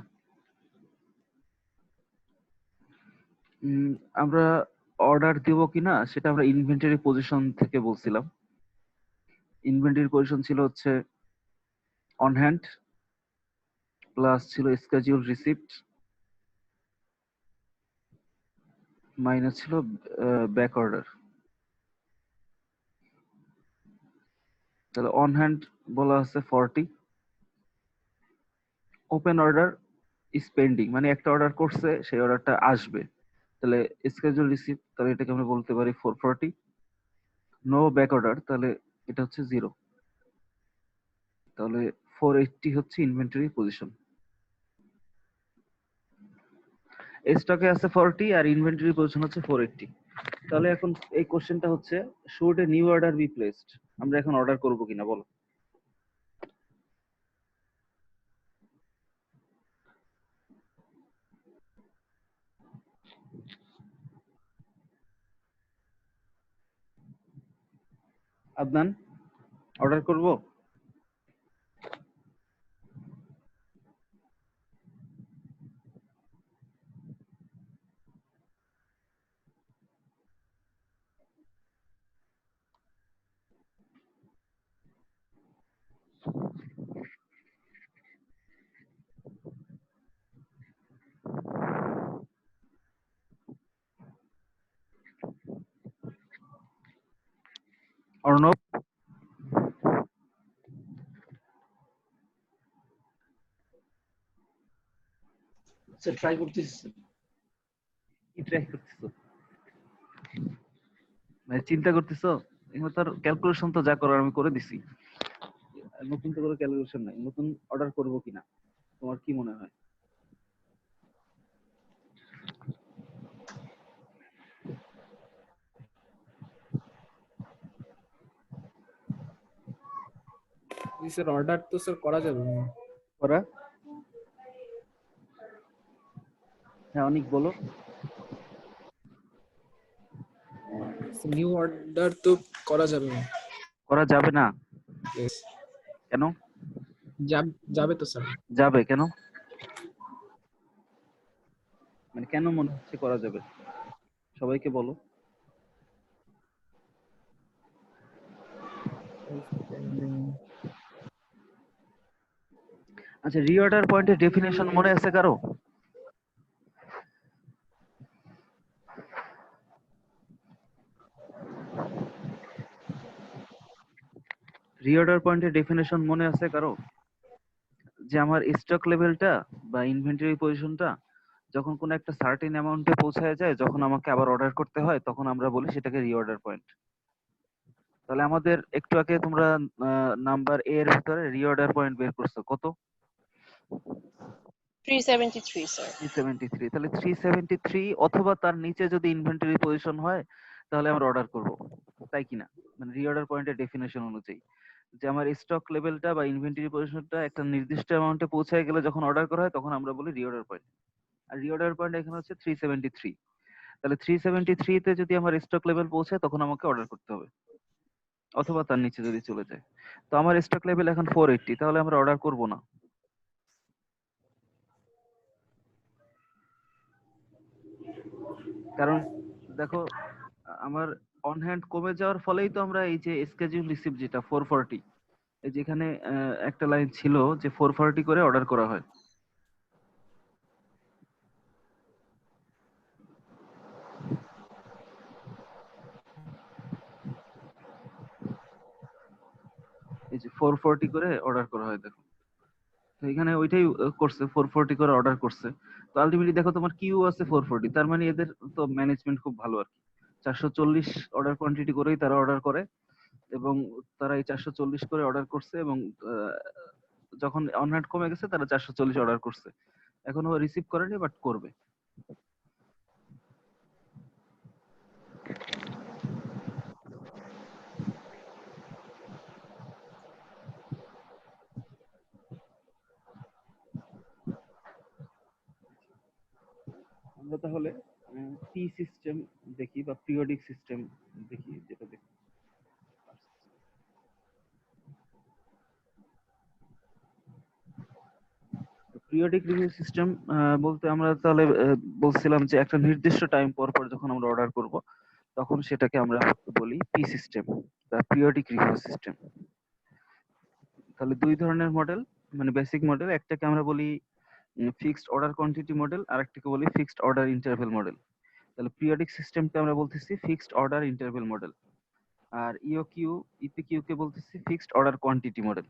আমরা অর্ডার দিব কিনা সেটা আমরা ইনভেন্টরি পজিশন থেকে বলছিলাম। ইনভেন্টরি পজিশন ছিল হচ্ছে অন হ্যান্ড প্লাস ছিল স্কেডিউল রিসিপ্ট মাইনাস ছিল ব্যাক অর্ডার। তাহলে অন হ্যান্ড বলা আছে 40, ওপেন অর্ডার ইজ পেন্ডিং, মানে একটা অর্ডার করছে, সেই অর্ডারটা আসবে, তাহলে স্কেজুল রিসিভ, তাহলে এটাকে আমরা বলতে পারি 440। নো ব্যাক অর্ডার, তাহলে এটা হচ্ছে 0, তাহলে 480 হচ্ছে ইনভেন্টরি পজিশন। স্টকে আছে 40 আর ইনভেন্টরি পজিশন হচ্ছে 480। তাহলে এখন এই কোশ্চেনটা হচ্ছে should a new order be placed, আমরা এখন অর্ডার করব কিনা বলো। আদনান, অর্ডার করব? অর্ণব, স্যার ট্রাই করতেছি। কি ট্রাই করতেছো? মানে চিন্তা করতেছো? এগুলো তার ক্যালকুলেশন তো যা করার আমি করে দিছি, নতুন তো করে ক্যালকুলেশন নাই। নতুন অর্ডার করব কিনা তোমার কি মনে হয়? স্যার অর্ডার তো স্যার করা যাবে না। করা? হ্যাঁ অনেক বলো। নিউ অর্ডার তো করা যাবে না। করা যাবে না? Yes. কেন? যাবে তো স্যার। যাবে কেন? মানে কেন মনে হচ্ছে করা যাবে? সবাইকে বলো। আচ্ছা, রিঅর্ডার পয়েন্টের ডেফিনেশন মনে আছে কারো? রিঅর্ডার পয়েন্টের ডেফিনেশন মনে আছে কারো? যে আমার স্টক লেভেলটা বা ইনভেন্টরি পজিশনটা যখন কোনো একটা সার্টেন অ্যামাউন্টে পৌঁছায় যায়, যখন আমাকে আবার অর্ডার করতে হয়, তখন আমরা বলি সেটাকে রিঅর্ডার পয়েন্ট। তাহলে আমাদের একটু আগে তোমরা নাম্বার এ এর ভিতরে রিঅর্ডার পয়েন্ট বের করছো কত? 373 স্যার। 373। তাহলে 373 অথবা তার নিচে যদি ইনভেন্টরি পজিশন হয় তাহলে আমরা অর্ডার করব, তাই কিনা? মানে রিঅর্ডার পয়েন্টের ডেফিনেশন অনুযায়ী যে আমার স্টক লেভেলটা বা ইনভেন্টরি পজিশনটা একটা নির্দিষ্ট অ্যামাউন্টে পৌঁছায় গেলে যখন অর্ডার করা হয় তখন আমরা বলি রিঅর্ডার পয়েন্ট। আর রিঅর্ডার পয়েন্ট এখানে হচ্ছে 373। তাহলে 373 তে যদি আমার স্টক লেভেল পৌঁছায় তখন আমাকে অর্ডার করতে হবে, অথবা তার নিচে যদি চলে যায়। তো আমার স্টক লেভেল এখন 480, তাহলে আমরা অর্ডার করব না। কারণ দেখো আমার অন হ্যান্ড কমে যাওয়ার ফলেই তো আমরা এই যে স্কেজুল রিসিভ যেটা 440, এই যেখানে একটা লাইন ছিল যে 440 করে অর্ডার করা হয়। এই যে 440 করে অর্ডার করা হয়, দেখো তো এখানে ওইটাই করছে, 440 করে অর্ডার করছে। তো আলটিমেটলি দেখো তোমার কিউ আছে 440, তার মানে এদের তো ম্যানেজমেন্ট খুব ভালো আর কি। 440 অর্ডার কোয়ান্টিটি করেই তারা অর্ডার করে, এবং তারা এই 440 করে অর্ডার করছে, এবং যখন অন হ্যান্ড কমে গেছে তারা 440 অর্ডার করছে। এখনো রিসিভ করেনি, বাট করবে। আমরা তাহলে পি সিস্টেম দেখি বা পিরিয়ডিক সিস্টেম দেখি, যেটা দেখি। পিরিয়ডিক রিভিউ সিস্টেম বলতে আমরা তাহলে বলছিলাম যে একটা নির্দিষ্ট টাইম পর পর যখন আমরা অর্ডার করব তখন সেটাকে আমরা বলি পি সিস্টেম বা পিরিয়ডিক রিভিউ সিস্টেম। তাহলে দুই ধরনের মডেল, মানে বেসিক মডেল, একটাকে আমরা বলি ফিক্সড অর্ডার কোয়ান্টিটি মডেল, আর একটাকে বলি ফিক্সড অর্ডার ইন্টারভ্যাল মডেল। তাহলে পিরিয়ডিক সিস্টেমকে আমরা বলতেছি ফিক্সড অর্ডার ইন্টারভ্যাল মডেল, আর ইওকিউ ইপিকিউ কে বলতেছি ফিক্সড অর্ডার কোয়ান্টিটি মডেল।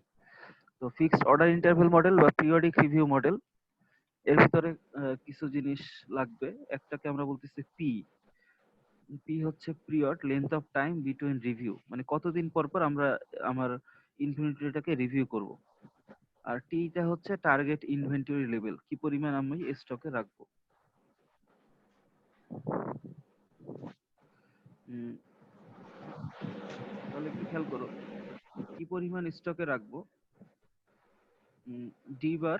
তো তো ফিক্সড অর্ডার ইন্টারভ্যাল মডেল বা পিরিয়ডিক রিভিউ মডেল, এর ভিতরে কিছু জিনিস লাগবে। একটাকে আমরা বলতেছি পি। পি হচ্ছে period length of time between review, মানে কতদিন পর পর আমরা আমার ইনভেন্টরিটাকে রিভিউ করব। আর টিটা হচ্ছে টার্গেট ইনভেন্টরি লেভেল, কি পরিমাণ আমি স্টকে রাখবো। তাহলে একটু খেয়াল করো, কি পরিমাণ স্টকে রাখবো, D bar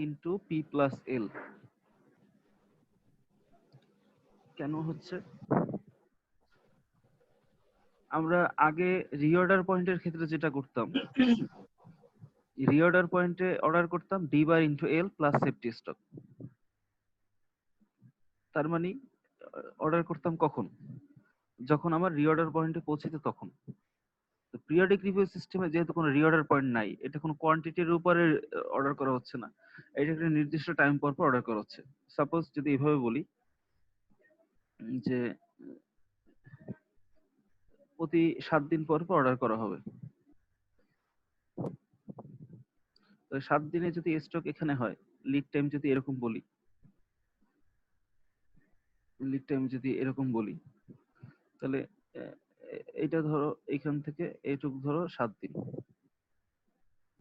into P plus L. কেন হচ্ছে, আমরা আগে রিঅর্ডার পয়েন্টের ক্ষেত্রে যেটা করতাম, রিঅর্ডার পয়েন্টে অর্ডার করতাম D bar into L plus safety stock. তার মানে অর্ডার করতাম কখন, যখন আমার রিঅর্ডার পয়েন্টে পৌঁছিত তখন। তো পিরিয়ডিক রিভিউ সিস্টেমে যেহেতু কোনো রিঅর্ডার পয়েন্ট নাই, এটা কোনো কোয়ান্টিটির উপরে অর্ডার করা হচ্ছে না, এটা একটা নির্দিষ্ট টাইম পর পর অর্ডার করা হচ্ছে। সাপোজ যদি এইভাবে বলি যে প্রতি 7 দিন পর পর অর্ডার করা হবে, তো 7 দিনে যদি স্টক এখানে হয়, লিড টাইম যদি এরকম বলি, লিড টাইম যদি এরকম বলি, তাহলে এইটা ধরো এখান থেকে এইটুকু ধরো 7 দিন,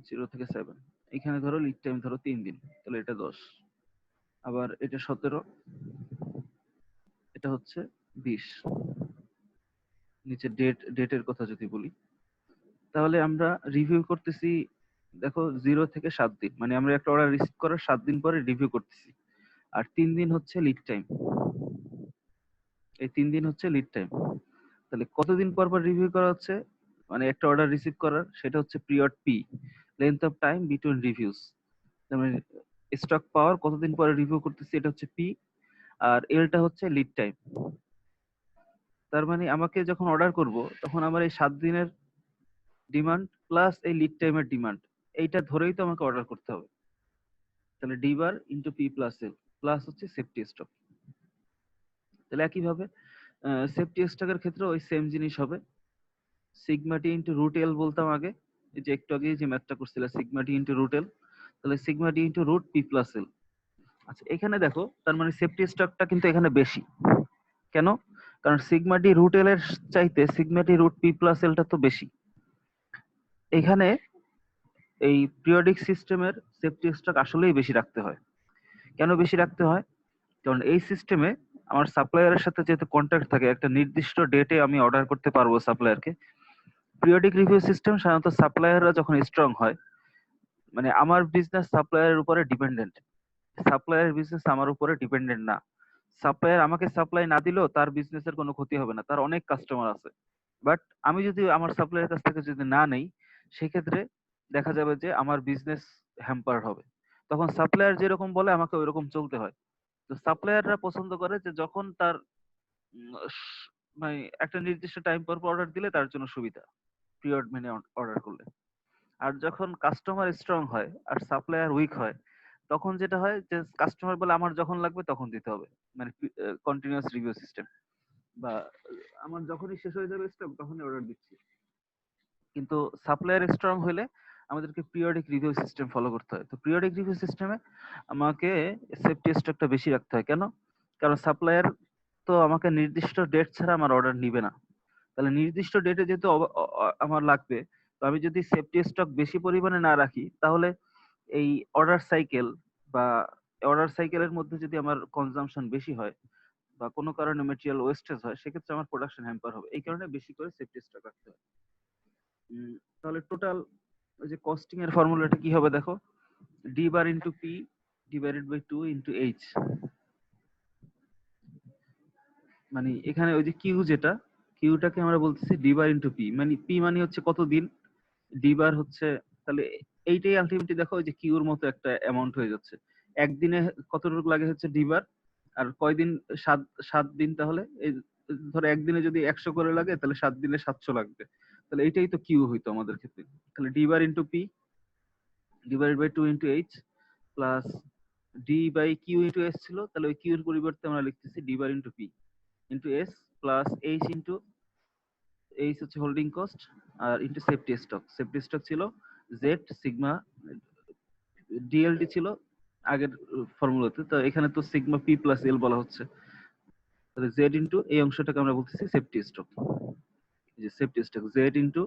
0 থেকে 7। এখানে ধরো লিড টাইম ধরো 3 দিন, তাহলে এটা 10। আবার এটা 17, এটা হচ্ছে 20। নিচে ডেটের কথা যদি বলি, তাহলে আমরা রিভিউ করতেছি, দেখো 0 থেকে 7 দিন, মানে আমরা একটা অর্ডার রিসিভ করার 7 দিন পরে রিভিউ করতেছি। আর 3 দিন হচ্ছে লিড টাইম, এই 3 দিন হচ্ছে লিড টাইম। তাহলে কতদিন পর পর রিভিউ করা হচ্ছে, মানে একটা অর্ডার রিসিভ করার, সেটা হচ্ছে period P, length of time between reviews. মানে স্টক পাওয়ার কতদিন পরে রিভিউ করতেছি, এটা হচ্ছে পি। আর এলটা হচ্ছে লিড টাইম। তার মানে আমাকে যখন অর্ডার করব, তখন আমার এই 7 দিনের ডিমান্ড প্লাস এই লিড টাইমের ডিমান্ড, এইটা ধরেই তো আমাকে অর্ডার করতে হবে। তাহলে D bar into P plus L plus হচ্ছে সেফটি স্টক। তাহলে একইভাবে সেফটি স্টকের ক্ষেত্রে ওই সেম জিনিস হবে, sigma T into root L বলতাম আগে, এই যে একটু আগে যে ম্যাথটা করছিল, sigma T into root L, তাহলে sigma T into root P plus L. আচ্ছা, এখানে দেখো তার মানে সেফটি স্টকটা কিন্তু এখানে বেশি। কেন? কারণ সিগমা ডি রুট এল এর চাইতে sigma D root P plus এলটা তো বেশি। এখানে এই পিরিয়ডিক সিস্টেমের সেফটি স্টক আসলেই বেশি রাখতে হয়। কেন বেশি রাখতে হয়? কারণ এই সিস্টেমে আমার সাপ্লায়ারের সাথে যেহেতু কন্ট্যাক্ট থাকে, একটা নির্দিষ্ট ডেটে আমি অর্ডার করতে পারবো সাপ্লায়ারকে। পিরিয়ডিক রিভিউ সিস্টেম সাধারণত সাপ্লায়াররা যখন স্ট্রং হয়, মানে আমার বিজনেস সাপ্লায়ারের উপরে ডিপেন্ডেন্ট, সাপ্লায়ারের বিজনেস আমার উপরে ডিপেন্ডেন্ট না। সাপ্লায়ার আমাকে সাপ্লাই না দিলেও তার বিজনেসের কোনো ক্ষতি হবে না, তার অনেক কাস্টমার আছে। বাট আমি যদি আমার সাপ্লায়ারের কাছ থেকে যদি না নেই, সেক্ষেত্রে দেখা যাবে যে আমার বিজনেস হ্যাম্পার হবে। তখন সাপ্লায়ার যেরকম বলে আমাকে ওইরকম চলতে হয়। তো সাপ্লায়াররা পছন্দ করে যে যখন তার মানে একটা নির্দিষ্ট টাইম পর অর্ডার দিলে তার জন্য সুবিধা, পিরিয়ড মেনে অর্ডার করলে। আর যখন কাস্টমার স্ট্রং হয় আর সাপ্লায়ার উইক হয়, তখন যেটা হয় যে কাস্টমার বলে আমার যখন লাগবে তখন দিতে হবে, মানে কন্টিনিউয়াস রিভিউ সিস্টেম, বা আমার যখনই শেষ হয়ে যাবে স্টক তখনই অর্ডার দিচ্ছি। কিন্তু সাপ্লায়ার স্ট্রং হলে আমাদেরকে পিরিয়ডিক রিভিউ সিস্টেম ফলো করতে হয়। তো পিরিয়ডিক রিভিউ সিস্টেমে আমাকে সেফটি স্টকটা বেশি রাখতে হয়। কেন? কারণ সাপ্লায়ার তো আমাকে নির্দিষ্ট ডেট ছাড়া আমার অর্ডার নিবে না। তাহলে নির্দিষ্ট ডেটে যেহেতু আমার লাগবে, তো আমি যদি সেফটি স্টক বেশি পরিমাণে না রাখি, তাহলে এই অর্ডার সাইকেল বা অর্ডার সাইকেলের মধ্যে যদি আমার কনজাম্পশন বেশি হয় বা কোনো কারণে ম্যাটেরিয়াল ওয়েস্টেজ হয়, সেক্ষেত্রে আমার প্রোডাকশন হ্যাম্পার হবে। এই কারণে বেশি করে সেফটি স্টক রাখতে হয়। তাহলে টোটাল ওই যে কস্টিং এর ফর্মুলাটা কি হবে দেখো, D bar into P divided by 2 into H. মানে এখানে ওই যে কিউ, যেটা কিউটাকে আমরা বলতেছি ডি বার ইন্টু পি, মানে পি মানে হচ্ছে কতদিন, ডি বার হচ্ছে, তাহলে এইটাই আলটিমেটলি দেখো ওই যে কিউর মতো একটা অ্যামাউন্ট হয়ে যাচ্ছে। একদিনে কতটুকু লাগে হচ্ছে ডি বার, আর কয়দিন, 7 দিন। তাহলে এই ধরো একদিনে যদি 100 করে লাগে, তাহলে 7 দিনে 700 লাগবে। তাহলে এইটাই তো কিউ হইতো আমাদের ক্ষেত্রে। তাহলে D bar into P divided by 2 into H plus D by Q into S ছিল, তাহলে ওই কিউর পরিবর্তে আমরা লিখতেছি D bar into P into S plus H into H হচ্ছে হোল্ডিং কস্ট আর into safety stock. Safety stock ছিল জেড সিগমা ডিএলডি ছিল আগের ফর্মুলাতে, তো এখানে তো সিগমা পি প্লাস এল বলা হচ্ছে, তাহলে জেড ইন্টু এই অংশটাকে আমরা বলতেছি সেফটি স্টক, যে safety stock Z into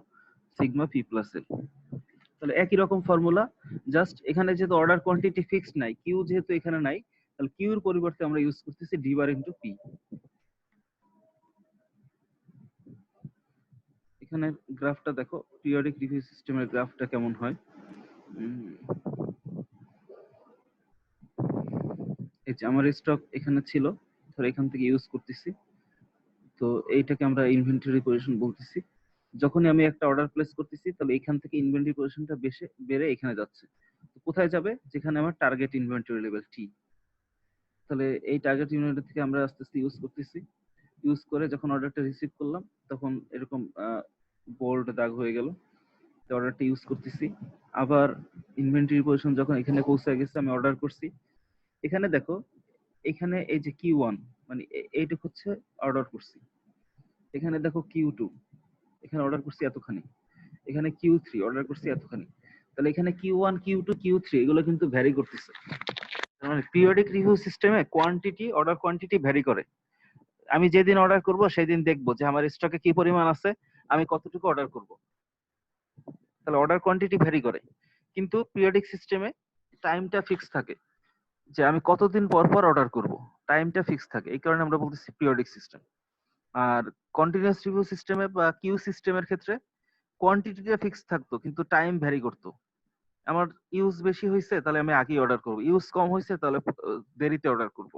sigma P plus L. তাহলে একই রকম ফর্মুলা, জাস্ট এখানে যেহেতু অর্ডার কোয়ান্টিটি ফিক্সড নাই, কিউ যেহেতু এখানে নাই, তাহলে কিউ এর পরিবর্তে আমরা ইউজ করতেছি ডি বার ইন্টু পি। এখানে গ্রাফটা দেখো, পিরিয়ডিক রিভিউ সিস্টেমের গ্রাফটা কেমন হয়। এই যে আমার স্টক এখানে ছিল, ধর এখান থেকে ইউজ করতেছি, তো এইটাকে আমরা ইনভেন্টরি পজিশন বলতেছি। যখনই আমি একটা অর্ডার প্লেস করতেছি, তাহলে এখান থেকে ইনভেন্টরি পজিশনটা বেড়ে এখানে যাচ্ছে, তো কোথায় যাবে, যেখানে আমার টার্গেট ইনভেন্টরি লেভেল টি। তাহলে এই টার্গেট ইনভেন্টরি থেকে আমরা আস্তে আস্তে ইউজ করতেছি, ইউজ করে যখন অর্ডারটা রিসিভ করলাম, তখন এরকম বোল্ড দাগ হয়ে গেল, অর্ডারটা ইউজ করতেছি। আবার ইনভেন্টরি পজিশন যখন এখানে পৌঁছে গেছে, আমি অর্ডার করছি, এখানে দেখো, এখানে এই যে কিউ ওয়ান, মানে এইটুকু হচ্ছে অর্ডার করছি, এখানে দেখো কিউ টু, এখানে অর্ডার করছি এতখানি, এখানে কিউ থ্রি অর্ডার করছি এতখানি, তাহলে এখানে Q one Q two Q three এগুলো কিন্তু ভ্যারি করতেছে। মানে পিরিয়ডিক রিভিউ সিস্টেমে কোয়ান্টিটি, অর্ডার কোয়ান্টিটি ভ্যারি করে। আমি যেদিন অর্ডার করব সেদিন দেখবো যে আমার স্টকে কি পরিমাণ আছে, আমি কতটুকু অর্ডার করব, তাহলে অর্ডার কোয়ান্টিটি ভ্যারি করে। কিন্তু পিরিয়ডিক সিস্টেমে টাইমটা ফিক্স থাকে, যে আমি কতদিন পর পর অর্ডার করব, টাইমটা ফিক্স থাকে, এই কারণে আমরা বলতেছি পিরিয়ডিক সিস্টেম। আর কন্টিনিউয়াস রিভিউ সিস্টেমে বা কিউ সিস্টেমের ক্ষেত্রে কোয়ান্টিটিটা ফিক্স থাকতো, কিন্তু টাইম ভ্যারি করতো। আমার ইউজ বেশি হয়েছে, তাহলে আমি আগেই অর্ডার করব, ইউজ কম হয়েছে তাহলে দেরিতে অর্ডার করব।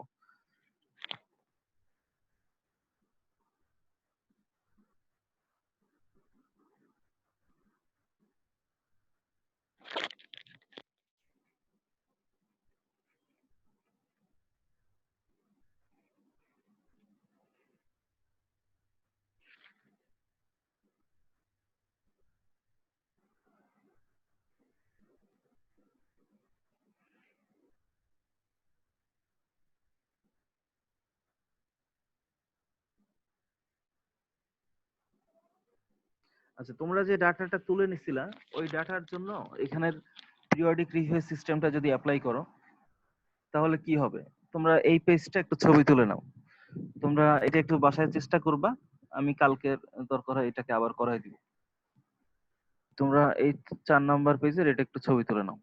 আচ্ছা, তোমরা যে ডাটাটা তুলে নিছিলা, ওই ডাটার জন্য এখানের পিরিয়ডিক রিভিউ সিস্টেমটা যদি অ্যাপ্লাই করো, তাহলে কি হবে, তোমরা এই পেজটা একটু ছবি তুলে নাও, তোমরা এটা একটু বাসায় চেষ্টা করবা, আমি কালকে দরকার হয় এটাকে আবার করাই দিব। তোমরা এই 4 নাম্বার পেজের এটা একটু ছবি তুলে নাও।